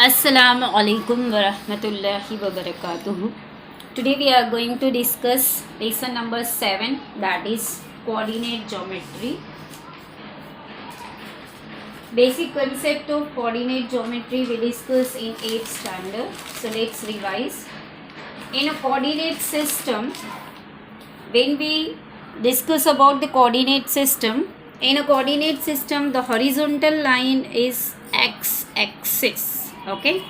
Assalamu alaikum wa rahmatullahi wa barakatuhu. Today we are going to discuss lesson number 7, that is coordinate geometry. Basic concept of coordinate geometry we discuss in 8th standard. So let's revise. In a coordinate system, when we discuss about the coordinate system, in a coordinate system the horizontal line is x-axis. Okay,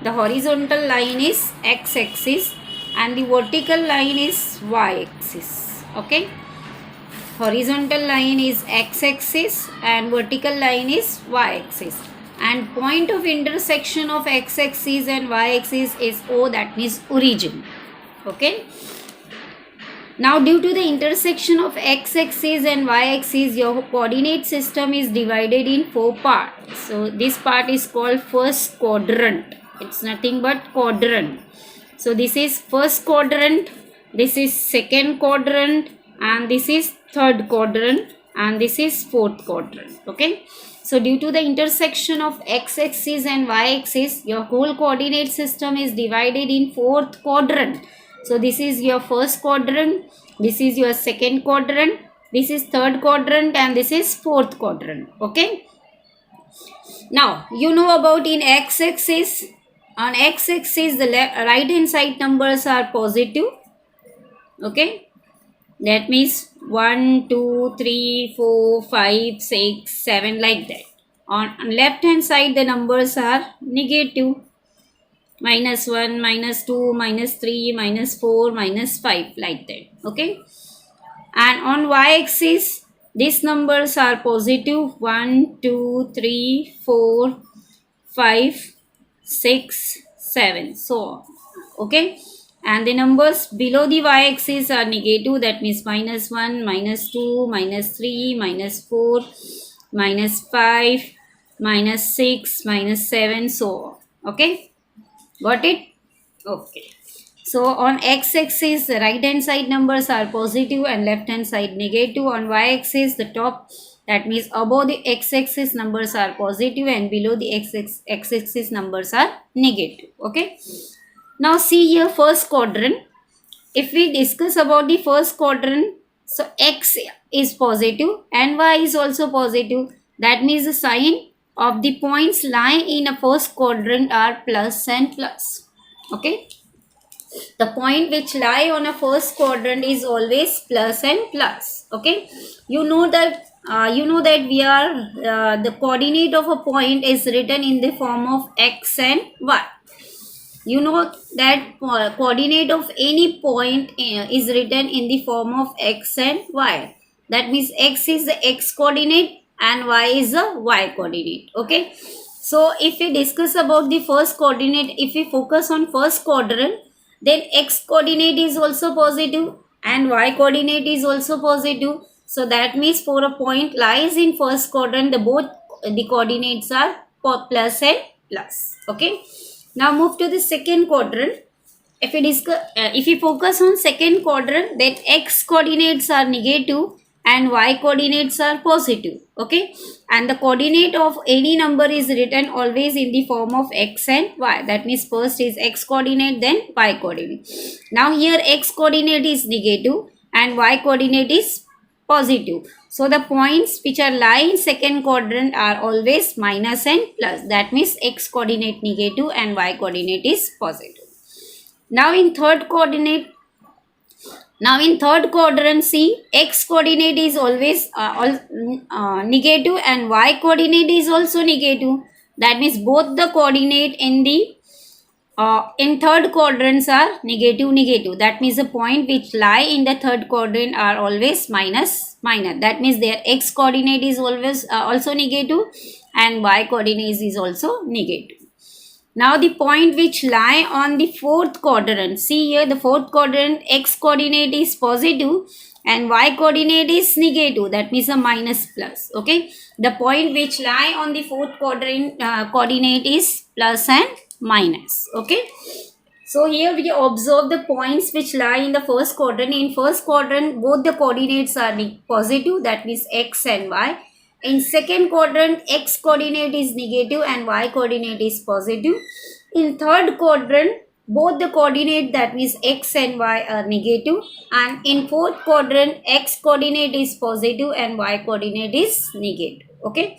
the horizontal line is x-axis and the vertical line is y-axis. Okay, horizontal line is x-axis and vertical line is y-axis, and point of intersection of x-axis and y-axis is O, that means origin. Okay, now due to the intersection of x-axis and y-axis, your coordinate system is divided in 4 parts. So this part is called first quadrant. It's nothing but quadrant. So this is first quadrant, this is second quadrant, and this is third quadrant, and this is fourth quadrant. Okay, so due to the intersection of x-axis and y-axis, your whole coordinate system is divided in fourth quadrant. So this is your first quadrant, this is your second quadrant, this is third quadrant, and this is fourth quadrant. Okay, now you know about in x-axis. On x-axis the right hand side numbers are positive. Okay, that means 1 2 3 4 5 6 7, like that. On left hand side the numbers are negative, -1 -2 -3 -4 -5, like that. Okay, and on y-axis these numbers are positive, 1 2 3 4 5 6 7, so on. Okay, and the numbers below the y-axis are negative, that means -1 -2 -3 -4 -5 -6 -7, so on. Okay, got it? Okay, so on x-axis the right hand side numbers are positive and left hand side negative. On y-axis the top, that means above the x-axis numbers are positive and below the x-axis numbers are negative. Okay, now see here first quadrant. If we discuss about the first quadrant, so x is positive and y is also positive. That means the sign of the points lying in a first quadrant are plus and plus. Okay, the point which lie on a first quadrant is always plus and plus. Okay, you know that we are the coordinate of a point is written in the form of x and y. You know that coordinate of any point is written in the form of x and y. That means x is the x coordinate and y is the y coordinate. Okay, so if we discuss about the first coordinate, if we focus on first quadrant, then x coordinate is also positive and y coordinate is also positive. So that means for a point lies in first quadrant, the both the coordinates are plus and plus. Okay, now move to the second quadrant. If we focus on second quadrant, then x coordinates are negative and y coordinates are positive. Okay, and the coordinate of any number is written always in the form of x and y. That means first is x coordinate, then y coordinate. Now here x coordinate is negative and y coordinate is positive. So the points which are lie in second quadrant are always minus and plus. That means x coordinate negative and y coordinate is positive. Now in third quadrant, see, x coordinate is always negative and y coordinate is also negative. That means both the coordinate in third quadrants are negative. That means the point which lie in the third quadrant are always minus. That means their x coordinate is always also negative and y coordinate is also negative. Now the point which lie on the fourth quadrant, see here the fourth quadrant, x coordinate is positive and y coordinate is negative. That means a minus plus. Okay, the point which lie on the fourth quadrant coordinate is plus and minus. Okay, so here we observe the points which lie in the first quadrant. In first quadrant both the coordinates are positive, that means x and y, In second quadrant, x coordinate is negative and y coordinate is positive. In third quadrant, both the coordinate, that means x and y, are negative, and in fourth quadrant, x coordinate is positive and y coordinate is negative. Okay,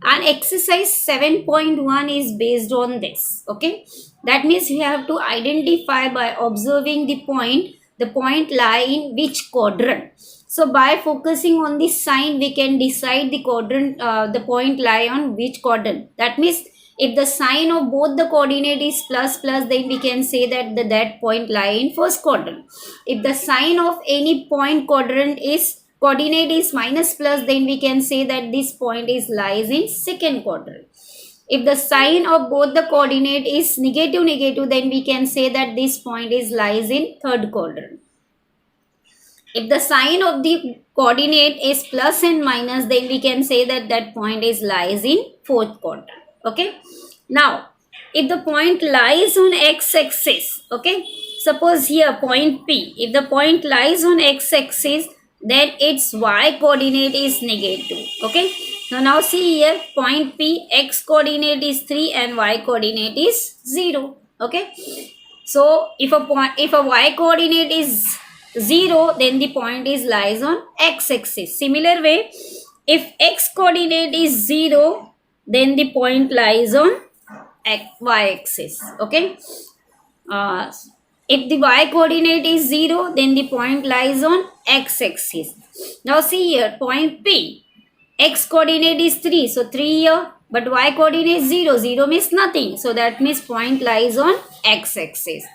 and exercise 7.1 is based on this. Okay, that means we have to identify by observing the point lie in which quadrant. So by focusing on this sign, we can decide the quadrant, the point lie on which quadrant. That means if the sign of both the coordinate is plus plus, then we can say that that point lie in first quadrant. If the sign of any point coordinate is minus plus, then we can say that this point is lies in second quadrant. If the sign of both the coordinate is negative negative, then we can say that this point is lies in third quadrant. If the sign of the coordinate is plus and minus, then we can say that that point is lies in fourth quadrant. Okay. Now, if the point lies on x-axis, okay, suppose here point P, if the point lies on x-axis, then its y coordinate is negative. Okay. Now see here, point P, x coordinate is 3 and y coordinate is 0. Okay. So if a y coordinate is 0, then the point is lies on x-axis. Similar way, if x coordinate is 0, then the point lies on y-axis. Okay. If the y coordinate is 0, then the point lies on x-axis. Now see here, point P, x coordinate is 3, so 3 here, but y coordinate is 0, 0 means nothing, so that means point lies on x-axis.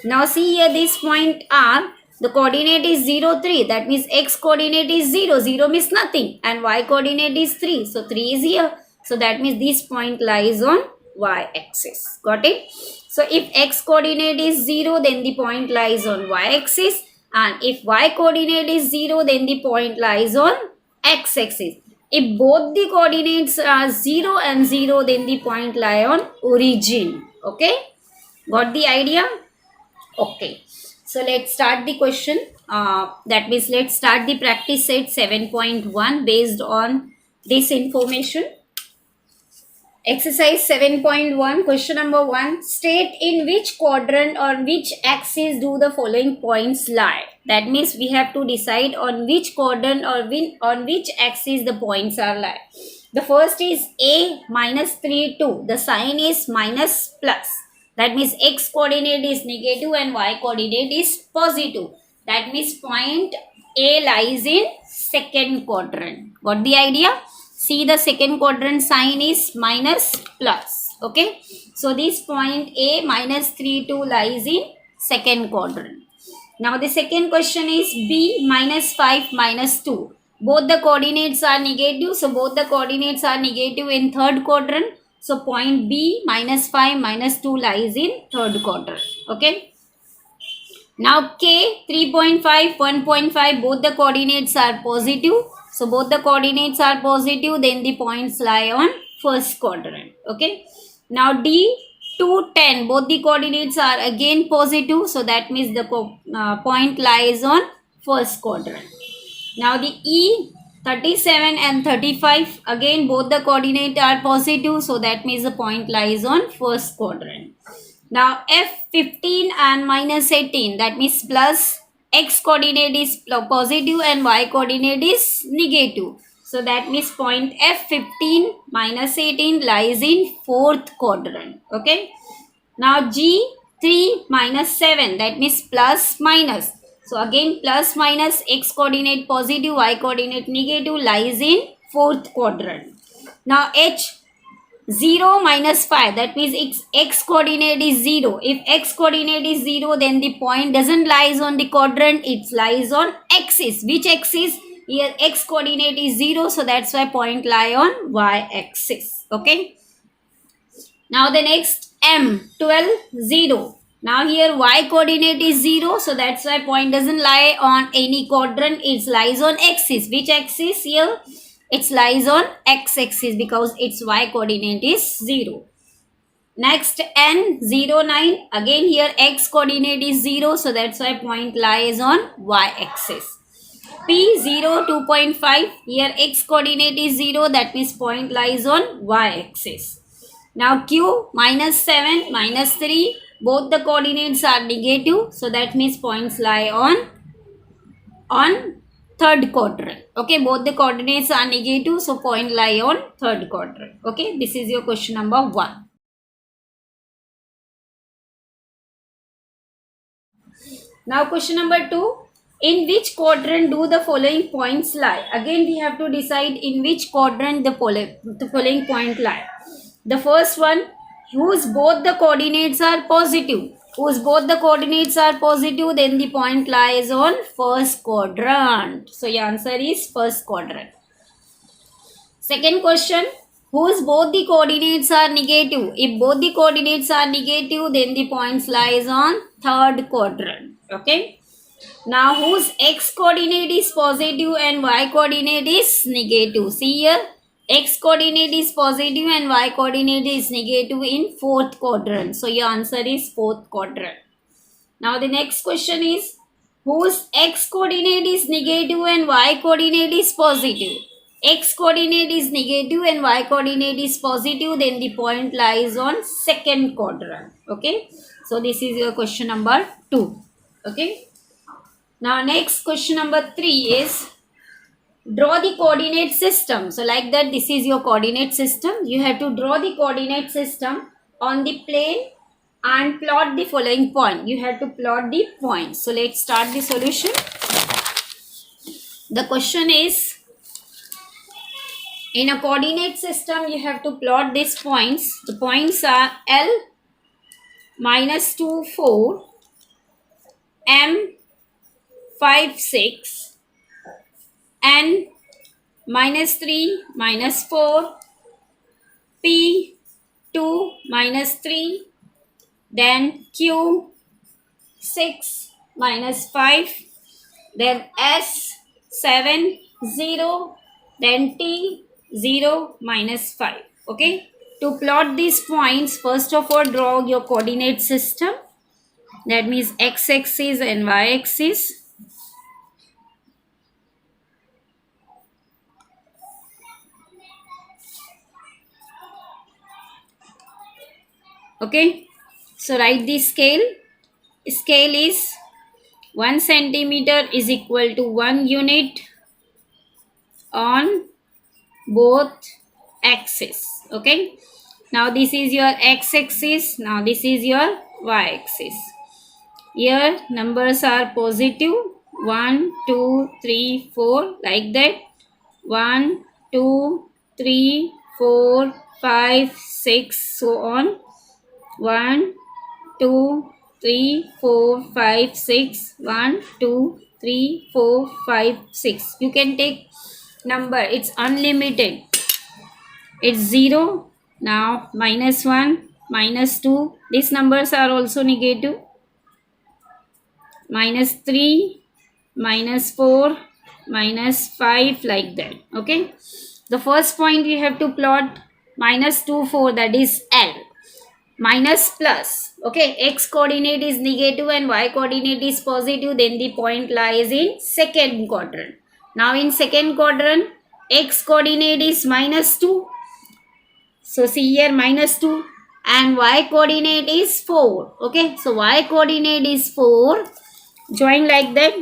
Now see here, this point R, the coordinate is 0, 3, that means x coordinate is 0, 0 means nothing, and y coordinate is 3, so 3 is here, so that means this point lies on y-axis. Got it? So if x coordinate is 0, then the point lies on y-axis, and if y coordinate is 0, then the point lies on x-axis. If both the coordinates are 0 and 0, then the point lie on origin. Okay? Got the idea? Okay. So let's start the question. That means let's start the practice set 7.1 based on this information. Exercise 7.1, question number 1. State in which quadrant or which axis do the following points lie. That means we have to decide on which quadrant or on which axis the points are lie. The first is A, minus 3, 2. The sign is minus plus. That means x coordinate is negative and y coordinate is positive. That means point A lies in second quadrant. Got the idea? See, the second quadrant sign is minus plus. Okay. So this point A, minus 3, 2 lies in second quadrant. Now the second question is B, minus 5, minus 2. Both the coordinates are negative. So both the coordinates are negative in third quadrant. So point B, minus 5, minus 2 lies in third quadrant. Okay. Now K, 3.5, 1.5, both the coordinates are positive. So both the coordinates are positive, then the points lie on first quadrant. Okay. Now D, 2, 10, both the coordinates are again positive. So that means the point lies on first quadrant. Now the E, 37 and 35, again both the coordinates are positive. So that means the point lies on first quadrant. Now F, 15 and minus 18, that means plus, x coordinate is positive and y coordinate is negative. So that means point F, 15 minus 18 lies in fourth quadrant. Okay. Now G, 3 minus 7, that means plus minus. So again plus minus, x coordinate positive, y coordinate negative, lies in fourth quadrant. Now H, 0 minus 5, that means x coordinate is 0. If x coordinate is 0, then the point doesn't lies on the quadrant, it lies on axis. Which axis? Here x coordinate is 0, so that's why point lie on y-axis. Okay. Now the next M, 12, 0. Now here y coordinate is 0, so that's why point doesn't lie on any quadrant, it lies on axis. Which axis here? It lies on x-axis because its y coordinate is 0. Next N, 0, 9. Again here x coordinate is 0, so that's why point lies on y-axis. P 0, 2.5. Here x coordinate is 0, that means point lies on y axis. Now Q -7, -3, both the coordinates are negative, so that means points lie on third quadrant. Okay, both the coordinates are negative, so point lie on third quadrant. Okay, this is your question number 1. Now question number 2. In which quadrant do the following points lie? Again we have to decide in which quadrant the following point lie. The first one, whose both the coordinates are positive. Whose both the coordinates are positive, then the point lies on first quadrant. So your answer is first quadrant. Second question, whose both the coordinates are negative. If both the coordinates are negative, then the points lies on third quadrant. Okay. Now whose x coordinate is positive and y coordinate is negative. See here, x coordinate is positive and y coordinate is negative in fourth quadrant. So your answer is fourth quadrant. Now the next question is, whose x coordinate is negative and y coordinate is positive. X coordinate is negative and y coordinate is positive, then the point lies on second quadrant. Okay. So this is your question number 2. Okay. Now next question number 3 is, draw the coordinate system. So like that, this is your coordinate system. You have to draw the coordinate system on the plane and plot the following point. You have to plot the points. So let's start the solution. The question is, in a coordinate system, you have to plot these points. The points are L, -2, 4, M, 5, 6, N, -3, -4, P, 2, -3, then Q, 6, -5, then S, 7, 0, then T, 0, -5. Okay. To plot these points, first of all, draw your coordinate system. That means x-axis and y-axis. Okay, so write the scale. Scale is 1 centimeter is equal to 1 unit on both axes. Okay, now this is your x-axis, now this is your y-axis. Here numbers are positive, 1, 2, 3, 4, like that. 1, 2, 3, 4, 5, 6, so on. 1, 2, 3, 4, 5, 6. 1, 2, 3, 4, 5, 6. You can take number, it's unlimited. It's 0. Now -1, -2. These numbers are also negative. -3, -4, -5, like that. Okay. The first point you have to plot -2, 4, that is L. Minus plus. Okay, x coordinate is negative and y coordinate is positive, then the point lies in second quadrant. Now in second quadrant, x coordinate is -2. So see here, -2, and y coordinate is 4. Okay, so y coordinate is 4. Join like that.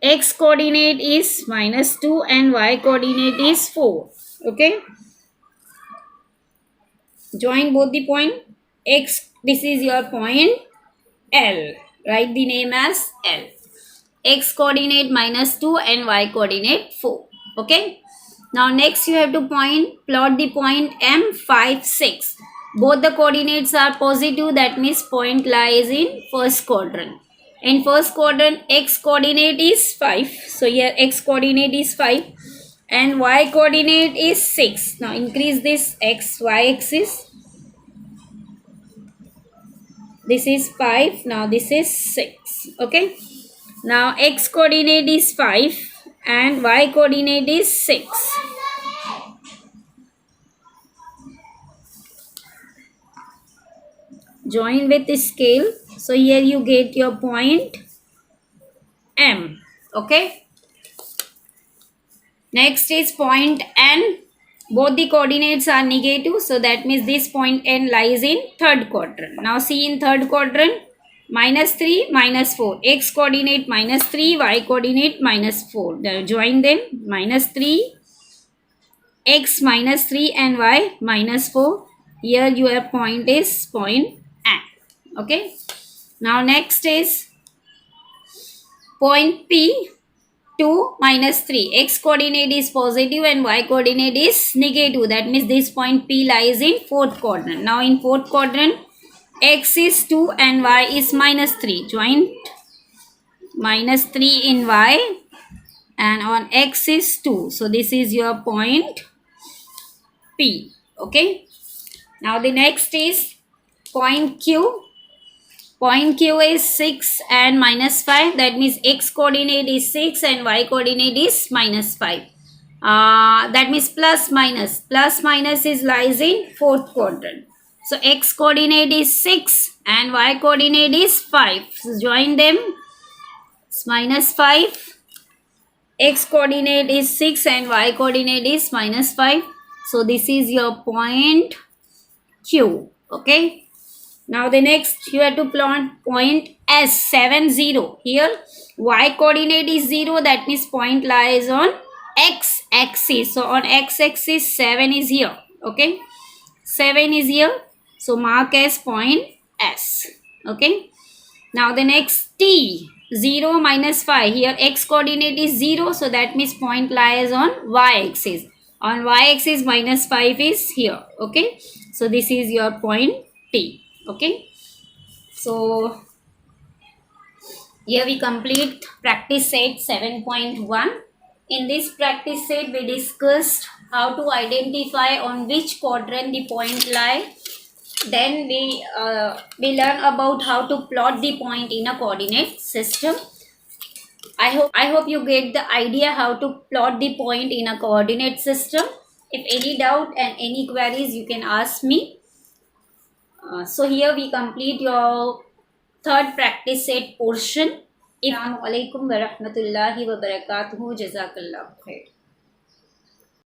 X coordinate is -2 and y coordinate is 4. Okay, join both the point. X, this is your point L. Write the name as L. X coordinate -2 and y coordinate 4. Okay. Now next you have to plot the point M, 5, 6. Both the coordinates are positive, that means point lies in first quadrant. In first quadrant, x coordinate is 5. So here x coordinate is 5 and y coordinate is 6. Now increase this x, y axis. This is 5. Now this is 6. Okay. Now x coordinate is 5 and y coordinate is 6. Join with the scale. So here you get your point M. Okay. Next is point N. Both the coordinates are negative, so that means this point N lies in third quadrant. Now see in third quadrant, -3, -4. X coordinate -3, Y coordinate -4. Now join them, -3, X -3 and Y -4. Here your point is point N. Okay. Now next is point P. 2 -3. X coordinate is positive and Y coordinate is negative. That means this point P lies in fourth quadrant. Now in fourth quadrant, X is 2 and Y is -3. Join -3 in Y, and on X is 2. So this is your point P. Okay. Now the next is point Q. Point Q is 6 and -5. That means X coordinate is 6 and Y coordinate is -5. That means plus minus is lies in fourth quadrant. So X coordinate is 6 and Y coordinate is 5. So join them. It's -5. X coordinate is 6 and Y coordinate is -5. So this is your point Q. Okay. Now the next you have to plot point S, 7, 0. Here Y coordinate is 0. That means point lies on X axis. So on X axis 7 is here. Okay. 7 is here. So mark as point S. Okay. Now the next T, 0 -5. Here X coordinate is 0. So that means point lies on Y axis. On Y axis -5 is here. Okay. So this is your point T. Okay. So here we complete practice set 7.1. In this practice set we discussed how to identify on which quadrant the point lie. Then we learn about how to plot the point in a coordinate system. I hope you get the idea how to plot the point in a coordinate system. If any doubt and any queries you can ask me. So here we complete your third practice set portion. Assalamu alaikum wa rahmatullahi wa barakatuhu. Jazakallah khair.